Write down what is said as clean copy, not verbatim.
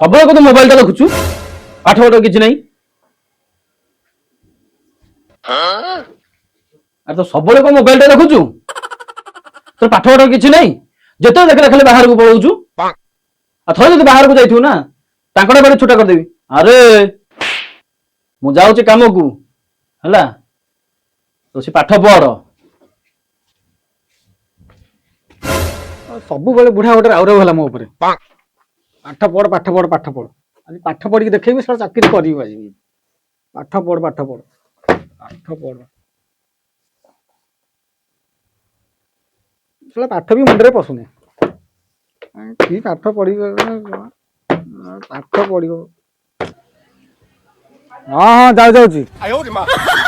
सबले को तो मोबाइल टा देखुछु पाठ पढ़ किछि नहीं अरे तो सबले को मोबाइल टा देखुछु तो पाठ पढ़ किछि नहीं जते देखले खाली बाहर को पळौछु आ थोड़े जदि बाहर को जाइथु ना तांकड़े बाड़ी छुटा कर देबी अरे मु जाउछि काम को हला तो से पाठ पढ़ सब बेले बुढ़ा गोटे आउरे होला मो ऊपर पाठ पढ़ पाठ पढ़ पाठ पढ़ आज पाठ पढ़ी देखैबी सर चाकरी करी आज पाठ पढ़ पाठ पढ़ पाठ पढ़ सला पाठ भी मुंडरे पसुने की पाठ पढ़ी पाठ पढ़ी हाँ हाँ जाऊ जाऊँ